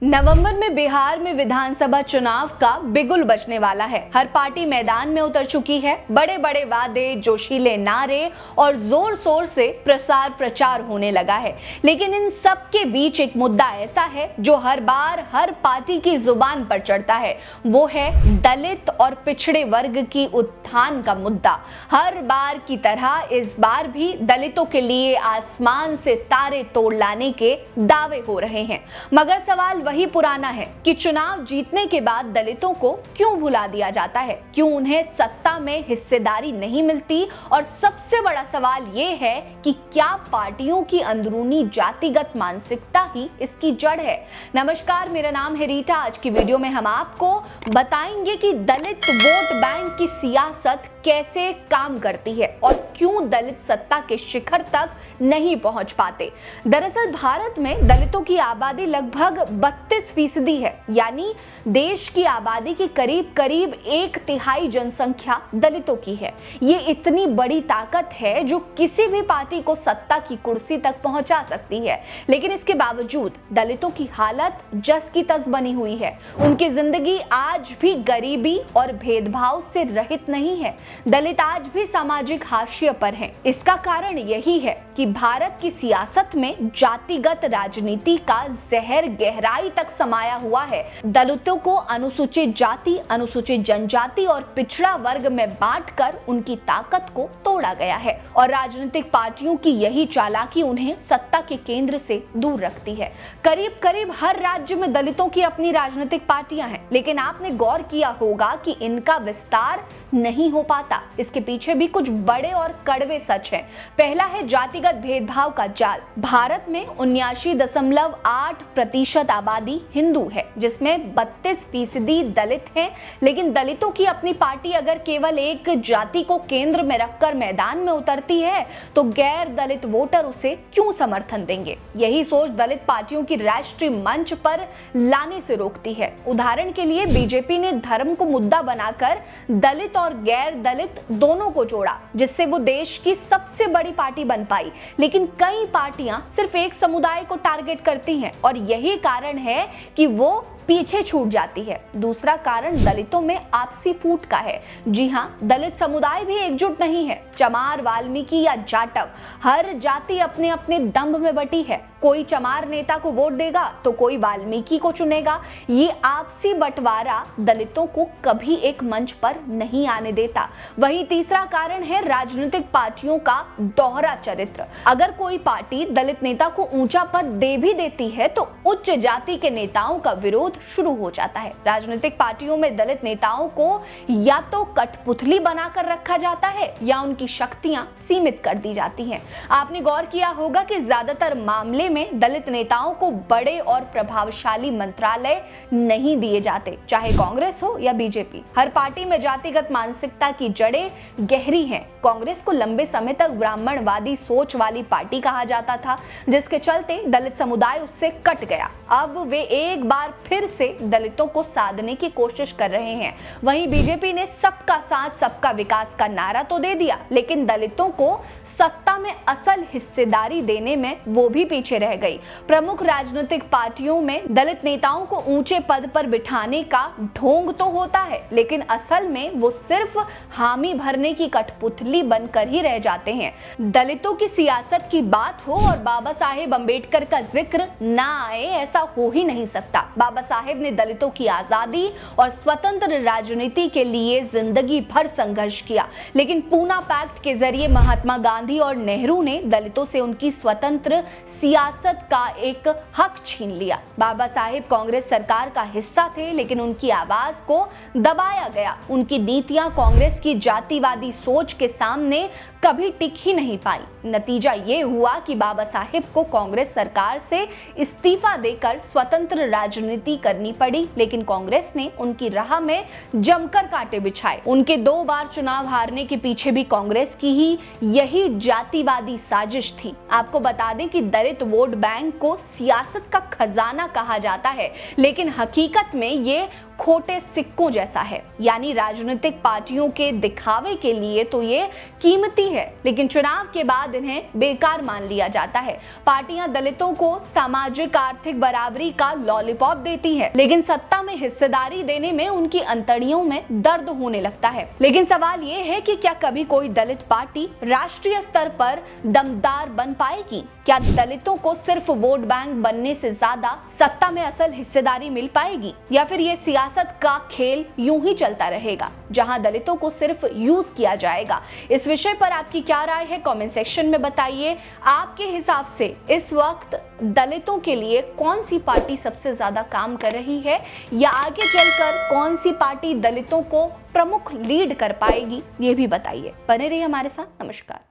नवंबर में बिहार में विधानसभा चुनाव का बिगुल बजने वाला है। हर पार्टी मैदान में उतर चुकी है। बड़े बड़े वादे, जोशीले नारे और जोर शोर से प्रसार प्रचार होने लगा है। लेकिन इन सब के बीच एक मुद्दा ऐसा है जो हर बार हर पार्टी की जुबान पर चढ़ता है। वो है दलित और पिछड़े वर्ग की उत्थान का मुद्दा। हर बार की तरह इस बार भी दलितों के लिए आसमान से तारे तोड़ लाने के दावे हो रहे हैं। मगर सवाल वही पुराना है कि चुनाव जीतने के बाद दलितों को क्यों भुला दिया जाता है, क्यों उन्हें सत्ता में हिस्सेदारी नहीं मिलती, और सबसे बड़ा सवाल ये है कि क्या पार्टियों की अंदरूनी जातिगत मानसिकता ही इसकी जड़ है। नमस्कार, मेरा नाम है रीटा। आज की वीडियो में हम आपको बताएंगे कि दलित वोट बैंक की सियासत कैसे काम करती है और क्यों दलित सत्ता के शिखर तक नहीं पहुंच पाते। दरअसल भारत में दलितों की आबादी लगभग 32% है, यानी देश की आबादी की करीब करीब 1/3 जनसंख्या दलितों की है। ये इतनी बड़ी ताकत है जो किसी भी पार्टी को सत्ता की कुर्सी तक पहुंचा सकती है। लेकिन इसके बावजूद दलितों की हालत जस की तस बनी हुई है। उनकी जिंदगी आज भी गरीबी और भेदभाव से रहित नहीं है। दलित आज भी सामाजिक हाशिए पर हैं। इसका कारण यही है कि भारत की सियासत में जातिगत राजनीति का जहर गहराई तक समाया हुआ है। दलितों को अनुसूचित जाति, अनुसूचित जनजाति और पिछड़ा वर्ग में बांटकर उनकी ताकत को तोड़ा गया है, और राजनीतिक पार्टियों की यही चालाकी उन्हें सत्ता के केंद्र से दूर रखती है। करीब करीब हर राज्य में दलितों की अपनी राजनीतिक पार्टियां हैं, लेकिन आपने गौर किया होगा कि इनका विस्तार नहीं हो पाता। इसके पीछे भी कुछ बड़े और कड़वे सच हैं। पहला है जातिगत भेदभाव का जाल। भारत में 79.8% आबादी हिंदू है, जिसमें 32% दलित हैं। लेकिन दलितों की अपनी पार्टी अगर केवल एक जाति को केंद्र में रखकर मैदान में उतरती है तो गैर दलित वोटर उसे क्यों समर्थन देंगे। यही सोच दलित पार्टियों की राष्ट्रीय मंच पर लाने से रोकती है। उदाहरण के लिए बीजेपी ने धर्म को मुद्दा बनाकर दलित और गैर दलित दोनों को जोड़ा, जिससे वो देश की सबसे बड़ी पार्टी बन पाई। लेकिन कई पार्टियां सिर्फ एक समुदाय को टारगेट करती हैं, और यही कारण है कि वो पीछे छूट जाती है। दूसरा कारण दलितों में आपसी फूट का है। जी हाँ, दलित समुदाय भी एकजुट नहीं है। चमार, वाल्मीकि या जाटव, हर जाति अपने अपने दंभ में बटी है। कोई चमार नेता को वोट देगा तो कोई वाल्मीकि को चुनेगा। ये आपसी बंटवारा दलितों को कभी एक मंच पर नहीं आने देता। वहीं तीसरा कारण है राजनीतिक पार्टियों का दोहरा चरित्र। अगर कोई पार्टी दलित नेता को ऊंचा पद दे भी देती है तो उच्च जाति के नेताओं का विरोध शुरू हो जाता है। राजनीतिक पार्टियों में दलित नेताओं को या तो कठपुतली बनाकर रखा जाता है या उनकी शक्तियां सीमित कर दी जाती हैं। आपने गौर किया होगा कि ज्यादातर मामले में दलित नेताओं को बड़े और प्रभावशाली मंत्रालय नहीं दिए जाते, चाहे कांग्रेस हो या बीजेपी। हर पार्टी में जातिगत मानसिकता की जड़ें गहरी हैं। कांग्रेस को लंबे समय तक ब्राह्मणवादी सोच वाली पार्टी कहा जाता था, जिसके चलते दलित समुदाय उससे कट गया। अब वे एक बार फिर से दलितों को साधने की कोशिश कर रहे हैं। वहीं बीजेपी ने सबका साथ सबका विकास का नारा तो दे दिया, लेकिन दलितों को सत्ता में असल हिस्सेदारी देने में वो भी पीछे रह गई। प्रमुख राजनीतिक पार्टियों में दलित नेताओं को ऊंचे पद पर बिठाने का ढोंग तो होता है, लेकिन असल में वो सिर्फ हामी भरने की कठपुतली बनकर ही रह जाते हैं। दलितों की सियासत की बात हो और बाबा साहेब अंबेडकर का जिक्र ना आए, ऐसा हो ही नहीं सकता। बाबा साहेब ने दलितों की आजादी और स्वतंत्र राजनीति के लिए जिंदगी भर संघर्ष किया, लेकिन पूना पैक्ट के जरिए महात्मा गांधी और नेहरू ने दलितों से उनकी स्वतंत्र सियासत का एक हक छीन लिया। बाबा साहेब कांग्रेस सरकार का हिस्सा थे, लेकिन उनकी आवाज को दबाया गया। उनकी नीतियां कांग्रेस की जातिवादी सोच के सामने कभी टिक ही नहीं पाई। नतीजा ये हुआ कि बाबा साहेब को कांग्रेस सरकार से इस्तीफा देकर स्वतंत्र राजनीति करनी पड़ी, लेकिन कांग्रेस ने उनकी राह में जमकर कांटे बिछाए। उनके 2 बार चुनाव हारने के पीछे भी कांग्रेस की ही यही जातिवादी साजिश थी। आपको बता दें कि दलित वोट बैंक को सियासत का खजाना कहा जाता है, लेकिन हकीकत में ये खोटे सिक्कों जैसा है। यानी राजनीतिक पार्टियों के दिखावे के लिए तो ये कीमती है, लेकिन चुनाव के बाद इन्हें बेकार मान लिया जाता है। पार्टियां दलितों को सामाजिक आर्थिक बराबरी का लॉलीपॉप देती है, लेकिन सत्ता में हिस्सेदारी देने में उनकी अंतड़ियों में दर्द होने लगता है। लेकिन सवाल ये है कि क्या कभी कोई दलित पार्टी राष्ट्रीय स्तर पर दमदार बन पाएगी? क्या दलितों को सिर्फ वोट बैंक बनने से ज्यादा सत्ता में असल हिस्सेदारी मिल पाएगी, या फिर ये सियासत का खेल यूं ही चलता रहेगा जहां दलितों को सिर्फ यूज किया जाएगा? इस विषय पर आपकी क्या राय है, कमेंट सेक्शन में बताइए। आपके हिसाब से इस वक्त दलितों के लिए कौन सी पार्टी सबसे ज्यादा काम कर रही है, या आगे चलकर कौन सी पार्टी दलितों को प्रमुख लीड कर पाएगी, ये भी बताइए। बने रहिए हमारे साथ। नमस्कार।